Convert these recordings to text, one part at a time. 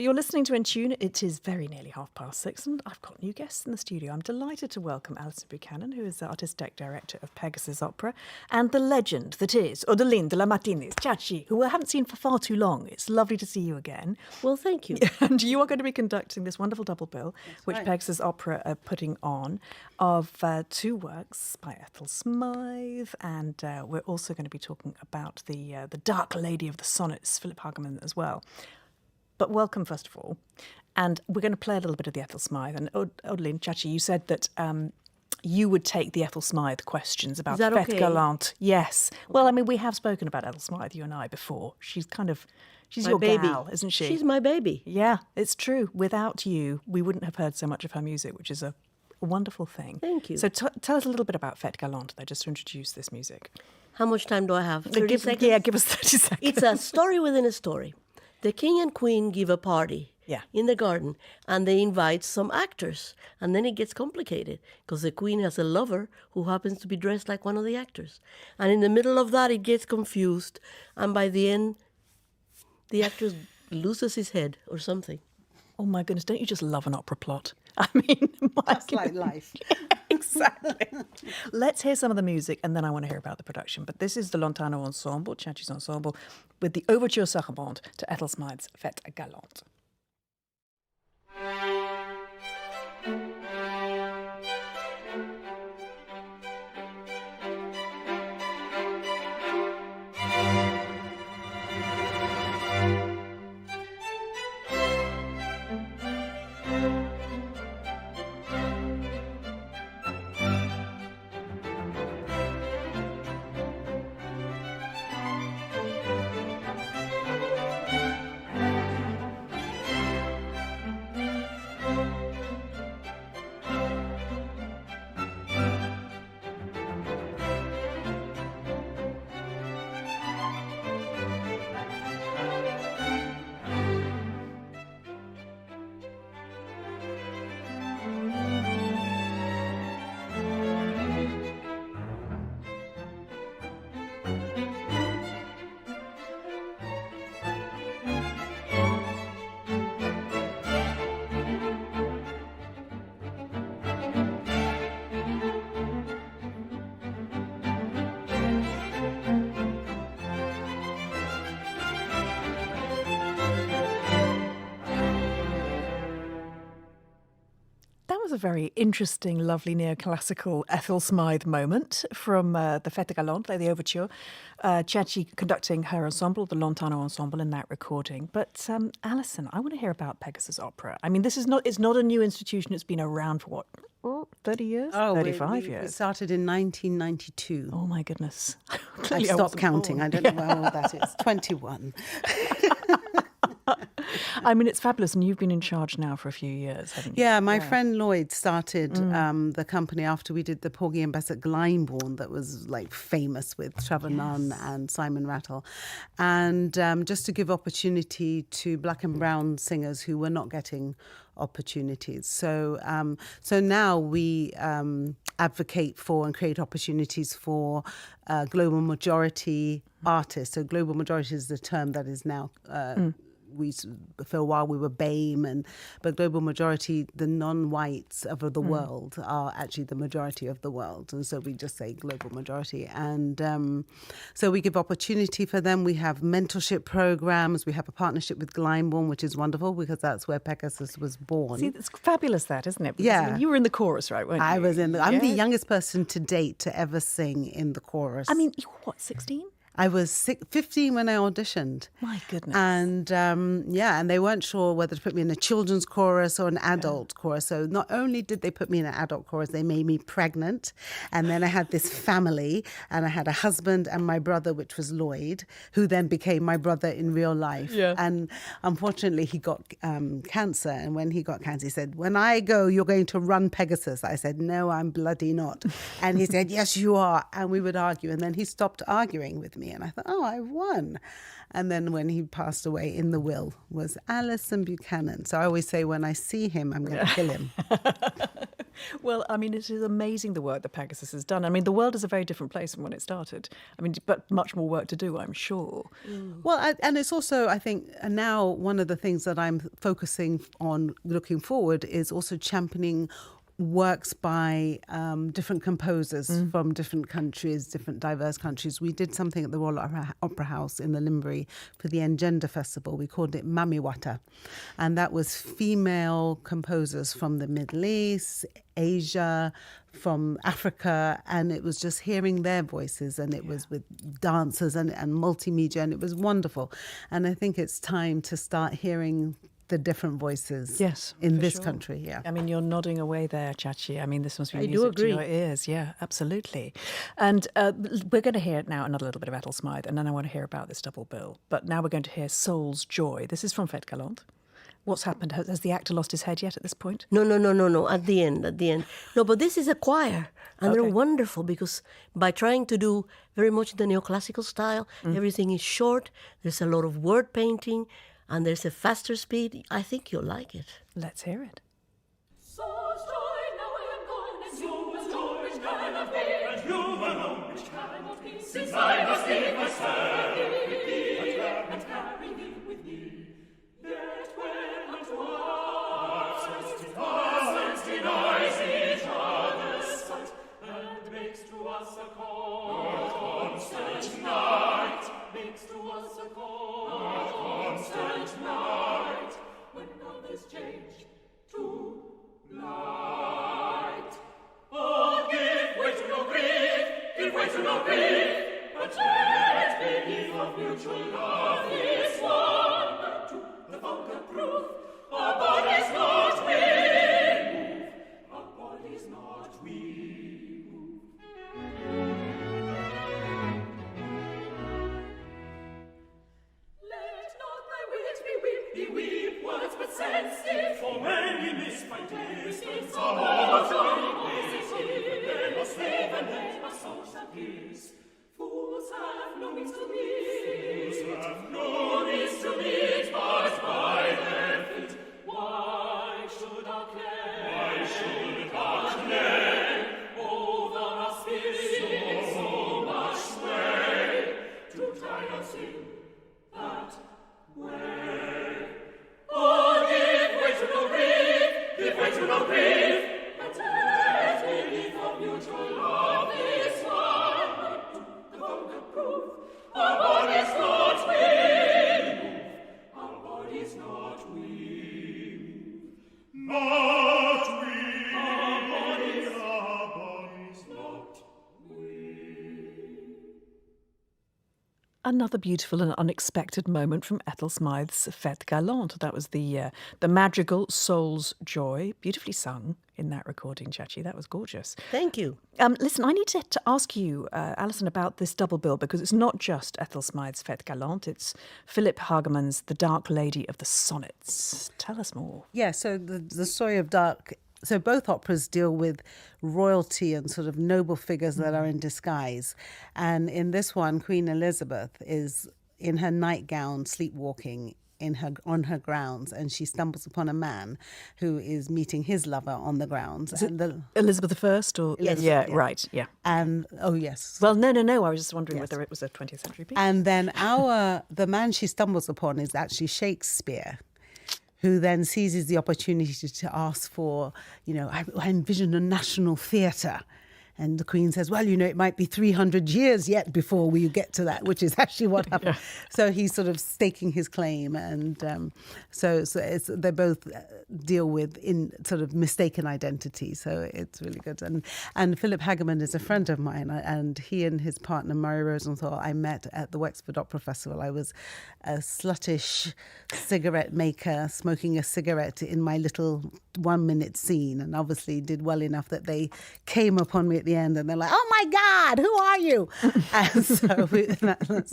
You're listening to In Tune. It is very nearly 6:30, and I've got new guests in the studio. I'm delighted to welcome Alison Buchanan, who is the artistic director of Pegasus Opera, and the legend that is Odaline de la Martinez, Chachi, who I haven't seen for far too long. It's lovely to see you again. Well, thank you. And you are going to be conducting this wonderful double bill, which Pegasus Opera are putting on, of two works by Ethel Smyth, and we're also going to be talking about the Dark Lady of the Sonnets, Philip Hageman, as well. But welcome, first of all. And we're going to play a little bit of the Ethel Smyth. And Odaline, Chachi, you said that you would take the Ethel Smyth questions about Fête okay? Galante. Yes. Well, I mean, we have spoken about Ethel Smyth, you and I, before. She's My your baby. gal, isn't she? She's my baby. Yeah, it's true. Without you, we wouldn't have heard so much of her music, which is a wonderful thing. Thank you. So tell us a little bit about Fête Galante, though, just to introduce this music. How much time do I have? 30 seconds? Yeah, give us 30 seconds. It's a story within a story. The king and queen give a party in the garden, and they invite some actors. And then it gets complicated because the queen has a lover who happens to be dressed like one of the actors. And in the middle of that, it gets confused. And by the end, the actor loses his head or something. Oh my goodness, don't you just love an opera plot? I mean, That's like life. Exactly. Let's hear some of the music, and then I want to hear about the production. But this is the Lontano Ensemble, Chachi's ensemble, with the Overture Sarabande to Ethel Smyth's Fête Galante. A very interesting, lovely neoclassical Ethel Smyth moment from the Fête Galante, the overture. Chachi conducting her ensemble, the Lontano Ensemble, in that recording. But Alison, I want to hear about Pegasus Opera. I mean, it's not a new institution. It's been around for 30 years? 35 years. We started in 1992. Oh my goodness. I stopped counting. Born. I don't know how old that is. 21. I mean, it's fabulous, and you've been in charge now for a few years, haven't you? Yeah, my friend Lloyd started the company after we did the Porgy and Bess at Glyndebourne that was like famous with Trevor Nunn and Simon Rattle. And just to give opportunity to black and brown singers who were not getting opportunities. So now we advocate for and create opportunities for global majority artists. So global majority is the term that is now for a while we were BAME, but global majority, the non-whites of the world are actually the majority of the world, and so we just say global majority. And so we give opportunity for them. We have mentorship programs. We have a partnership with Glyndebourne, which is wonderful because that's where Pegasus was born. See, it's fabulous, that, isn't it? Because, Yeah. I mean, you were in the chorus, right? Weren't you? I was in. I'm the youngest person to date to ever sing in the chorus. I mean, you were what, 16? I was 15 when I auditioned. My goodness. And and they weren't sure whether to put me in a children's chorus or an adult chorus. So not only did they put me in an adult chorus, they made me pregnant. And then I had this family, and I had a husband and my brother, which was Lloyd, who then became my brother in real life. Yeah. And unfortunately, he got cancer. And when he got cancer, he said, "When I go, you're going to run Pegasus." I said, "No, I'm bloody not." And he said, "Yes, you are." And we would argue. And then he stopped arguing with me. And I thought, oh, I won. And then when he passed away, in the will was Alison Buchanan. So I always say when I see him, I'm going to kill him. Well, I mean, it is amazing the work that Pegasus has done. I mean, the world is a very different place from when it started. I mean, but much more work to do, I'm sure. Well, and it's also, I think, now one of the things that I'm focusing on looking forward is also championing works by different composers from different countries, different diverse countries. We did something at the Royal Opera House in the Limbury for the Engender Festival. We called it Mamiwata. And that was female composers from the Middle East, Asia, from Africa, and it was just hearing their voices, and it was with dancers and multimedia, and it was wonderful. And I think it's time to start hearing the different voices in this country. Yeah, I mean, you're nodding away there, Chachi. I mean, this must be I do music to agree. your ears. Yeah, absolutely. And we're going to hear now another little bit of Ethel Smyth, and then I want to hear about this double bill. But now we're going to hear Soul's Joy. This is from Fête Galante. What's happened? Has the actor lost his head yet at this point? No. At the end. No, but this is a choir, and they're wonderful because by trying to do very much the neoclassical style, everything is short. There's a lot of word painting, and there's a faster speed. I think you'll like it. Let's hear it. Soul's joy, now I am gone, and you joy which cannot be, and you alone which cannot be, since I must leave myself with thee, and carry thee with me. Yet when unto our hearts denies each other's sight, and makes to us a constant night, makes to us a constant night, when others change to light. Oh, give way to no grief, give way to no grief, but let belief of mutual love is one to the vulgar proof. Our bodies not we move, our bodies not we move. Let not thy wit be weak words, but sensitive. For many miss by distance our joy, they must live and let our soul shall peace. Fools have no means to meet, but by their feet. Why should our clay over our spirit so much sway, to triumphs in that way? Oh, give way to no grief, but let belief of mutual love is one, the vulgar proof. Our bodies not we move, our bodies not we move. Not we, our bodies not we. Another beautiful and unexpected moment from Ethel Smyth's Fête Galante. That was the madrigal Soul's Joy, beautifully sung in that recording, Chachi. That was gorgeous. Thank you. Listen, I need to ask you, Alison, about this double bill, because it's not just Ethel Smyth's Fête Galante, it's Philip Hageman's The Dark Lady of the Sonnets. Tell us more. Yeah, so the story of Dark... So both operas deal with royalty and sort of noble figures that are in disguise. And in this one, Queen Elizabeth is in her nightgown sleepwalking on her grounds, and she stumbles upon a man who is meeting his lover on the grounds. Is it Elizabeth I? Or yeah, right, yeah. And oh yes. Well, no. I was just wondering whether it was a 20th century piece. And then the man she stumbles upon is actually Shakespeare, who then seizes the opportunity to ask for, I envision a national theatre. And the Queen says, well, it might be 300 years yet before we get to that, which is actually what happened. Yeah. So he's sort of staking his claim. And so they both deal with in sort of mistaken identity. So it's really good. And Philip Hageman is a friend of mine. And he and his partner, Murray Rosenthal, I met at the Wexford Opera Festival. I was a sluttish cigarette maker smoking a cigarette in my little 1-minute scene, and obviously did well enough that they came upon me at the end and they're like, oh my God, who are you? And so that's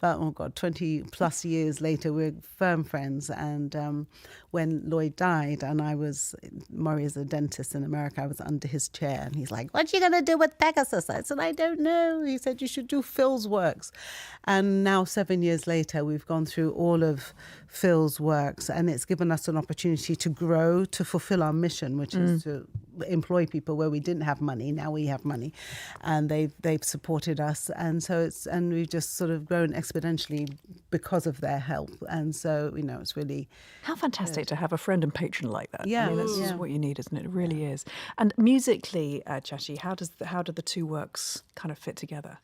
about 20 plus years later, we're firm friends. And when Lloyd died, and Murray is a dentist in America, I was under his chair, and he's like, what are you going to do with Pegasus? I said, I don't know. He said, you should do Phil's works. And now 7 years later, we've gone through all of Phil's works, and it's given us an opportunity to grow, to fulfill our mission, which is to employ people where we didn't have money. Now we have money, and they've supported us, and so we've just sort of grown exponentially because of their help. And so it's really how fantastic to have a friend and patron like that. Yeah, I mean, that's just what you need, isn't it? It really is. And musically, Chachi, how do the two works kind of fit together?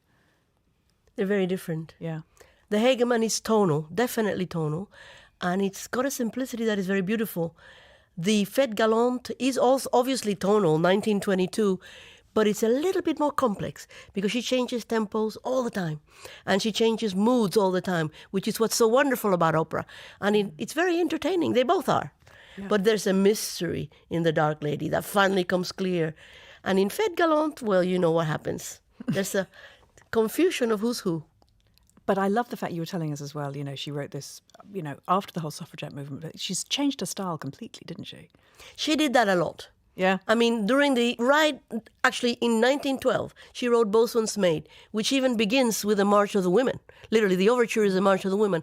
They're very different. Yeah. The Hegeman is tonal, definitely tonal, and it's got a simplicity that is very beautiful. The Fête Galante is also obviously tonal, 1922, but it's a little bit more complex because she changes tempos all the time, and she changes moods all the time, which is what's so wonderful about opera. And it's very entertaining. They both are. Yeah. But there's a mystery in The Dark Lady that finally comes clear. And in Fête Galante, well, you know what happens. There's a confusion of who's who. But I love the fact you were telling us as well, she wrote this, after the whole suffragette movement. But she's changed her style completely, didn't she? She did that a lot. Yeah. I mean, actually in 1912, she wrote Boatswain's Maid, which even begins with a March of the Women. Literally, the overture is a March of the Women.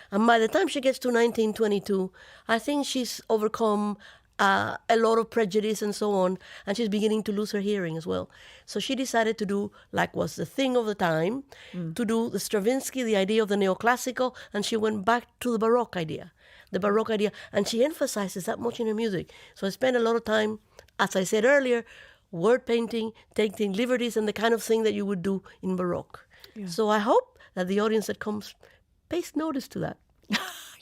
And by the time she gets to 1922, I think she's overcome a lot of prejudice and so on, and she's beginning to lose her hearing as well. So she decided to do, like was the thing of the time, to do the Stravinsky, the idea of the neoclassical, and she went back to the Baroque idea, and she emphasizes that much in her music. So I spent a lot of time, as I said earlier, word painting, taking liberties, and the kind of thing that you would do in Baroque. Yeah. So I hope that the audience that comes pays notice to that.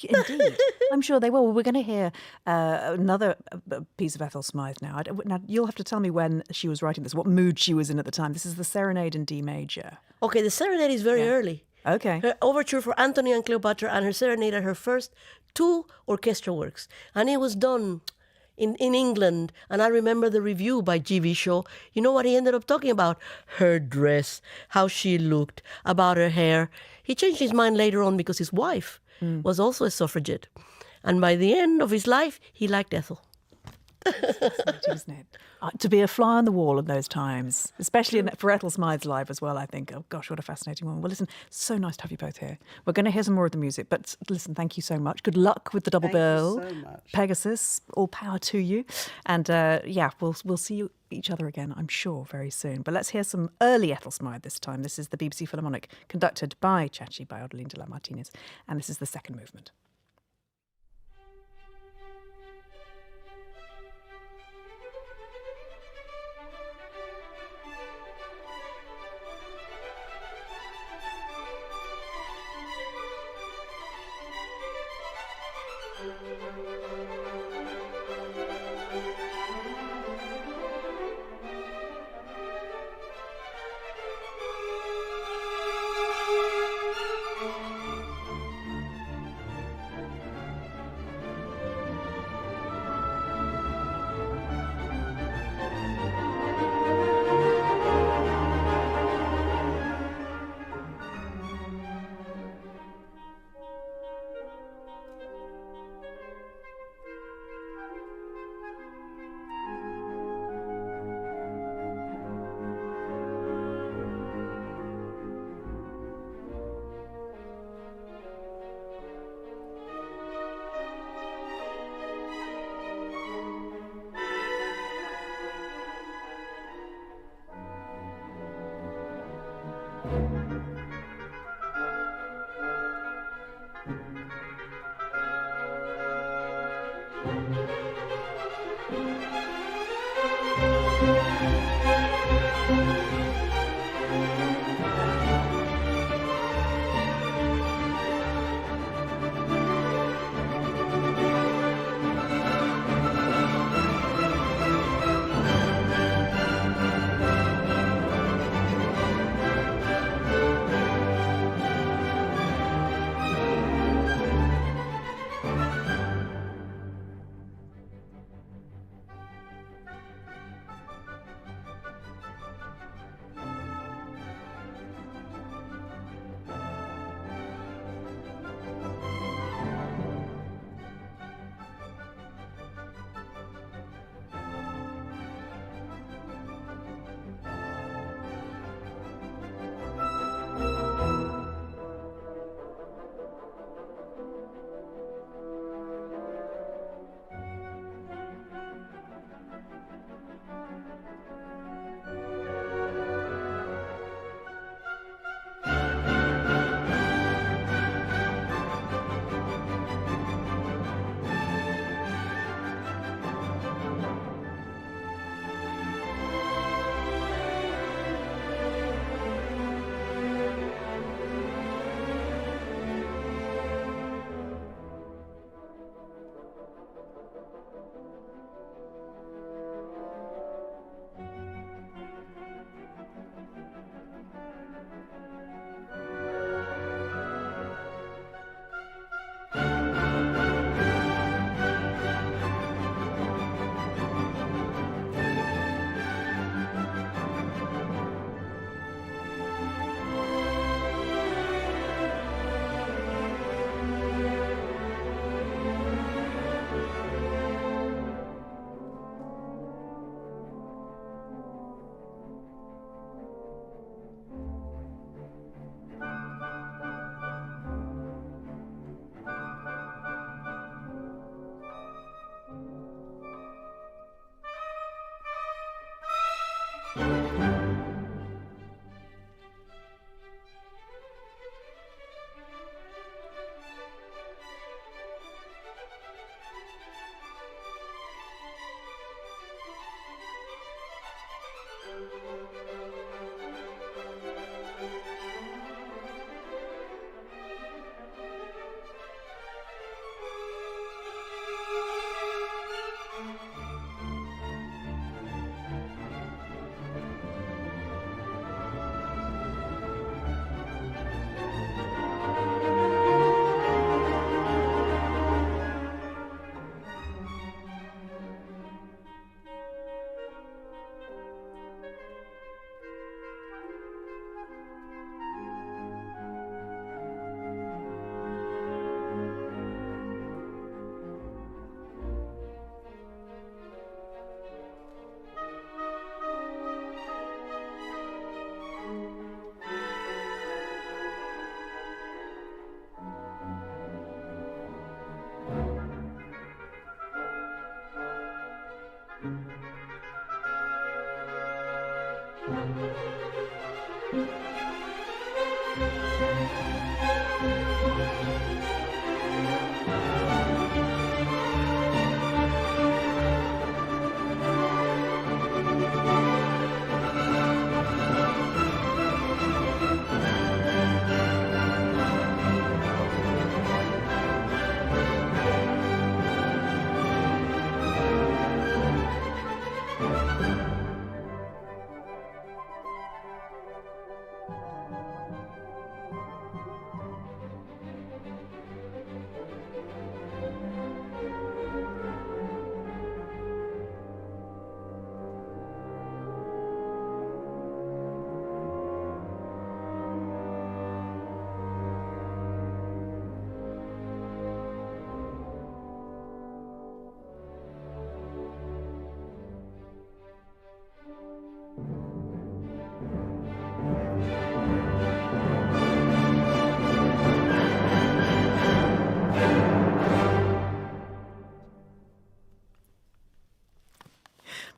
Indeed. I'm sure they will. Well, we're going to hear another piece of Ethel Smyth now. Now, you'll have to tell me when she was writing this, what mood she was in at the time. This is the Serenade in D major. Okay, the Serenade is very early. Okay. Her overture for Antony and Cleopatra and her Serenade are her first two orchestral works. And it was done in England. And I remember the review by G.V. Shaw. You know what he ended up talking about? Her dress, how she looked, about her hair. He changed his mind later on because his wife was also a suffragette. And by the end of his life, he liked Ethel. Isn't it? To be a fly on the wall in those times, especially for Ethel Smyth's life as well, I think. Oh, gosh, what a fascinating woman. Well, listen, so nice to have you both here. We're going to hear some more of the music, but listen, thank you so much. Good luck with the double bill. Thank you so much. Pegasus, all power to you. And we'll see each other again, I'm sure, very soon. But let's hear some early Ethel Smyth this time. This is the BBC Philharmonic, conducted by Chachi, by Odaline de la Martinez. And this is the second movement.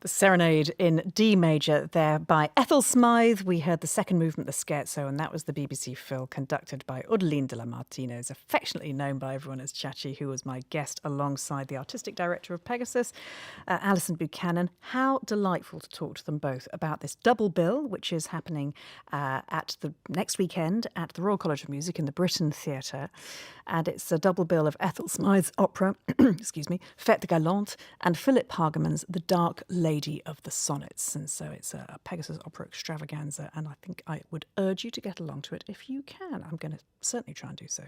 The Serenade in D major there by Ethel Smyth. We heard the second movement, the scherzo, and that was the BBC Phil, conducted by Odaline de la Martinez, affectionately known by everyone as Chachi, who was my guest alongside the artistic director of Pegasus, Alison Buchanan. How delightful to talk to them both about this double bill, which is happening at the next weekend at the Royal College of Music in the Britain Theatre. And it's a double bill of Ethel Smyth's opera, excuse me, Fête Galante, and Philip Hargaman's The Dark Lady of the Sonnets. And so it's a Pegasus Opera extravaganza, and I think I would urge you to get along to it if you can. I'm going to certainly try and do so.